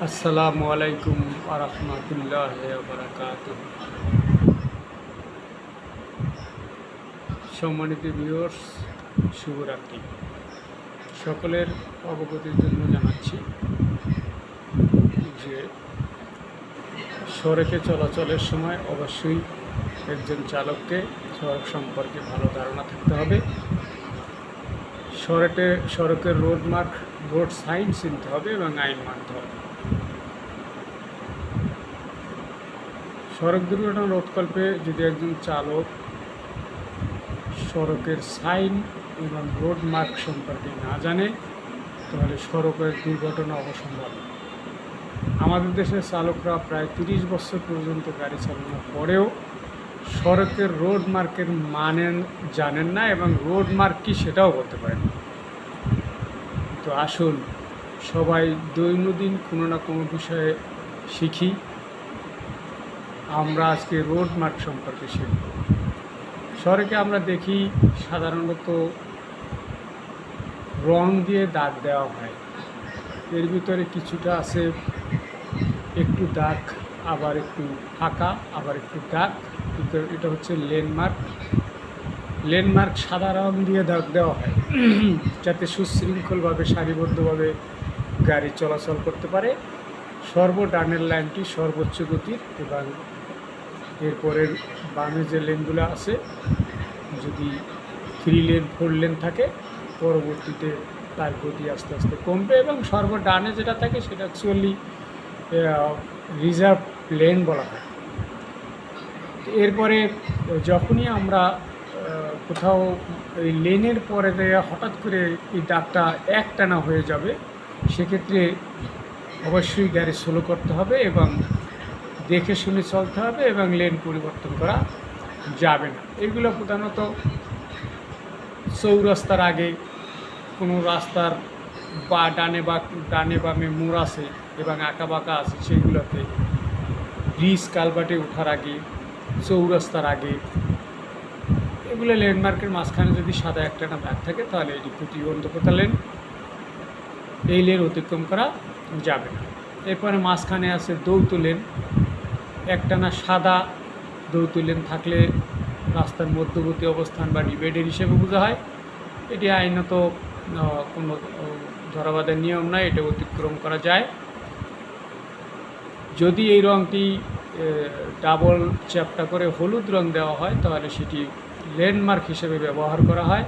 আসসালামু আলাইকুম ওয়া রাহমাতুল্লাহি ওয়া বারাকাতুহু। সম্মানিত ভিউয়ার্স, শুভরাত্রি। সকলের অবগতির জন্য জানাচ্ছি যে সড়কে চলাচলের সময় অবশ্যই একজন চালককে সড়ক সম্পর্কে ভালো ধারণা থাকতে হবে। সড়কের রোড সাইন চিনতে হবে এবং আইন মানতে হবে। সড়ক দুর্ঘটনা রোধকল্পে যদি একজন চালক সড়কের সাইন এবং রোড মার্ক সম্পর্কে না জানে, তাহলে সড়কের দুর্ঘটনা অবসম্ভাবী। আমাদের দেশের চালকরা প্রায় 30 বছর পর্যন্ত গাড়ি চালানোর পরেও সড়কের রোড মার্কের জানেন না এবং রোড মার্ক কী সেটাও বলতে পারেন না। তো আসুন সবাই দৈনন্দিন কোনো না কোনো বিষয়ে শিখি। আমরা আজকে রোড মার্ক সম্পর্কে শিখব। সড়কে আমরা দেখি সাধারণত রং দিয়ে দাগ দেওয়া হয়। এর ভিতরে কিছুটা আছে একটু দাগ, আবার একটু ফাঁকা, আবার একটু দাগ। এটা হচ্ছে লেন্ডমার্ক সাদা রং দিয়ে দাগ দেওয়া হয় যাতে সুশৃঙ্খলভাবে সারিবদ্ধভাবে গাড়ি চলাচল করতে পারে। ডানের লাইনটি সর্বোচ্চ গতির এবং এরপরের বামে যে লেনগুলো আছে, যদি 3 লেন 4 লেন থাকে, পরবর্তীতে তার গতি আস্তে আস্তে কমবে এবং ডানে যেটা থাকে সেটা অ্যাকচুয়ালি রিজার্ভ লেন বলা হয়। এরপরে যখনই আমরা কোথাও এই লেনের পরে হঠাৎ করে এই দাগটা একটানা হয়ে যাবে, সেক্ষেত্রে অবশ্যই গাড়ি স্লো করতে হবে এবং দেখে শুনে চলতে হবে এবং লেন পরিবর্তন করা যাবে না। এগুলো প্রধানত চৌরাস্তার আগে, কোনো রাস্তার ডানে বামে মোড় আছে এবং আঁকা বাঁকা আছে, সেগুলোতে ব্রিজ কালভার্টে ওঠার আগে, চৌরাস্তার আগে, এগুলো ল্যান্ডমার্কের মাঝখানে যদি সাদা একটানা দাগ থাকে, তাহলে এটি প্রতিবন্ধকতা লেন। এই লেন অতিক্রম করা যাবে না। এরপরে মাঝখানে আছে দ্বৈত লেন। একটানা সাদা দ্বৈত লেন থাকলে রাস্তার মধ্যবর্তী অবস্থান বা ডিভাইডার হিসেবে বোঝা হয়। এটি আইনত কোনো ধরাবাঁধার নিয়ম নয়, এটা অতিক্রম করা যায়। যদি এই রঙটি ডাবল চ্যাপ্টা করে হলুদ রং দেওয়া হয়, তাহলে সেটি ল্যান্ডমার্ক হিসেবে ব্যবহার করা হয়,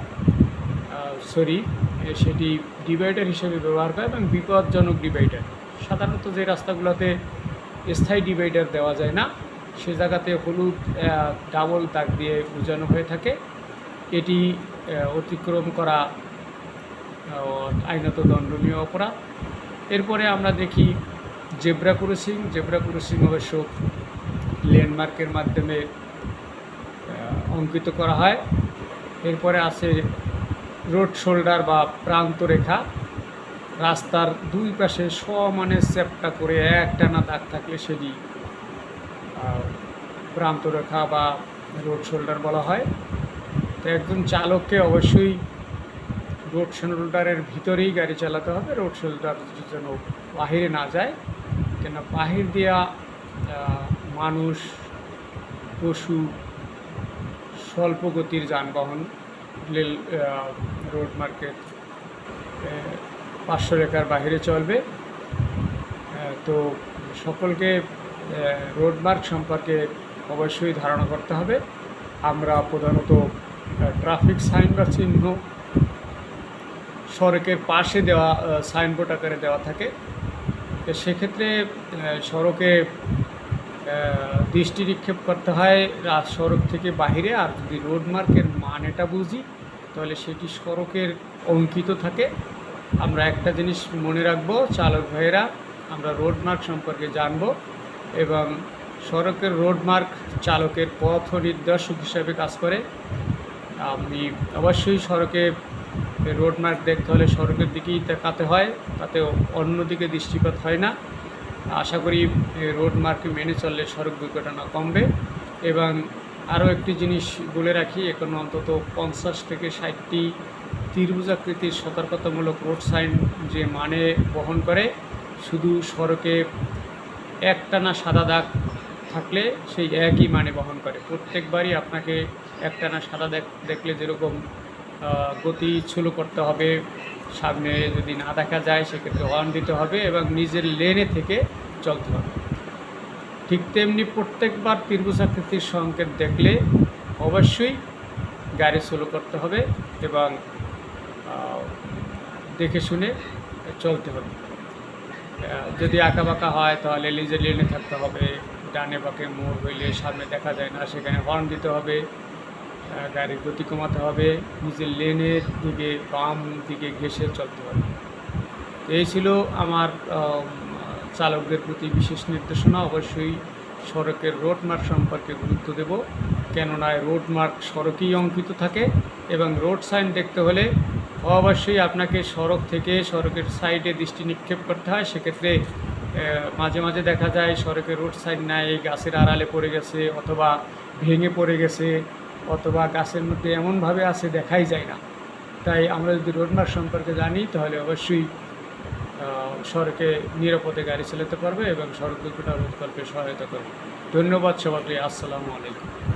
সেটি ডিভাইডার হিসেবে ব্যবহার করা এবং বিপজ্জনক ডিভাইডার। সাধারণত যে রাস্তাগুলোতে স্থায়ী ডিভাইডার দেওয়া যায় না, সে জায়গাতে হলুদ ডাবল দাগ দিয়ে বোঝানো হয়ে থাকে। এটি অতিক্রম করা আইনত দণ্ডনীয় অপরাধ। এরপরে আমরা দেখি জেব্রা ক্রসিং অবশ্য ল্যান্ডমার্কের মাধ্যমে অঙ্কিত করা হয়। এরপরে আছে রোড শোল্ডার বা প্রান্তরেখা। রাস্তার দুই পাশে সমানে চ্যাপ্টা করে একটানা দাগ থাকলে সেটি প্রান্তরেখা বা রোড শোল্ডার বলা হয়। তো একজন চালককে অবশ্যই রোড শোল্ডারের ভিতরেই গাড়ি চালাতে হবে, রোড শোল্ডার যেন বাহিরে না যায়, কেন বাহির দেওয়া মানুষ, পশু, স্বল্প গতির যানবাহন রোড মার্কেট 500 রেখার বাহিরে চলবে। তো সকলকে রোড মার্ক সম্পর্কে অবশ্যই ধারণা করতে হবে। আমরা প্রধানত ট্রাফিক সাইন বা চিহ্ন সড়কের পাশে দেওয়া সাইনবোর্ড আকারে দেওয়া থাকে। সেক্ষেত্রে সড়কে দৃষ্টি নিক্ষেপ করতে হয় সড়ক থেকে বাহিরে। আর যদি রোড মার্কের মানেটা বুঝি, তাহলে সেটি সড়কের অঙ্কিত থাকে। আমরা একটা জিনিস মনে রাখবো, চালক ভাইয়েরা, আমরা রোড মার্ক সম্পর্কে জানব এবং সড়কের রোড মার্ক চালকের পথ নির্দেশক হিসাবে কাজ করে। আপনি অবশ্যই সড়কে রোড মার্ক দেখতে হলে সড়কের দিকেই তাকাতে হয়, তাতে অন্যদিকে দৃষ্টিপাত হয় না। আশা করি রোড মার্কে মেনে চললে সড়ক দুর্ঘটনা কমবে। এবং আরও একটি জিনিস বলে রাখি, এখন অন্তত 50 থেকে 60টি ত্রিভুজাকৃতির সতর্কতামূলক রোড সাইন যে মানে বহন করে, শুধু সড়কে একটানা সাদা দাগ থাকলে সেই একই মানে বহন করে। প্রত্যেকবারই আপনাকে একটানা সাদা দেখলে যেরকম গতি স্লো করতে হবে, সামনে যদি না দেখা যায় সেক্ষেত্রে হর্ন দিতে হবে এবং নিজের লেনে থেকে চলতে হবে। ঠিক তেমনি প্রত্যেকবার ত্রিভুজাকৃতির সংকেত দেখলে অবশ্যই গাড়ি স্লো করতে হবে এবং দেখে শুনে চলতে হবে। যদি আঁকাবাঁকা হয় তাহলে নিজের লেনে থাকতে হবে। ডানে বাঁকে মোড় হইলে সামনে দেখা যায় না, সেখানে হর্ন দিতে হবে, গাড়ির গতি কমাতে হবে, নিজের লেনের দিকে বাম দিকে ঘেঁষে চলতে হবে। এই ছিল আমার চালকদের প্রতি বিশেষ নির্দেশনা। অবশ্যই সড়কের রোড মার্ক সম্পর্কে গুরুত্ব দেব, কেননা রোড মার্ক সড়কেই অঙ্কিত থাকে এবং রোড সাইন দেখতে হলে অবশ্যই আপনাকে সড়ক থেকে সড়কের সাইডে দৃষ্টি নিক্ষেপ করতে হয়। সেক্ষেত্রে মাঝে মাঝে দেখা যায় সড়কের রোড সাইন নাই, গাছের আড়ালে পড়ে গেছে অথবা ভেঙে পড়ে গেছে অথবা গাছের মধ্যে এমনভাবে আছে দেখাই যায় না। তাই আমরা যদি রোড মার্ক সম্পর্কে জানি তাহলে অবশ্যই সড়কে নিরাপদে গাড়ি চালাতে পারবে এবং সড়ক দুর্ঘটনা রোধ করতে সহায়তা করবে। ধন্যবাদ সবাইকে। আসসালামু আলাইকুম।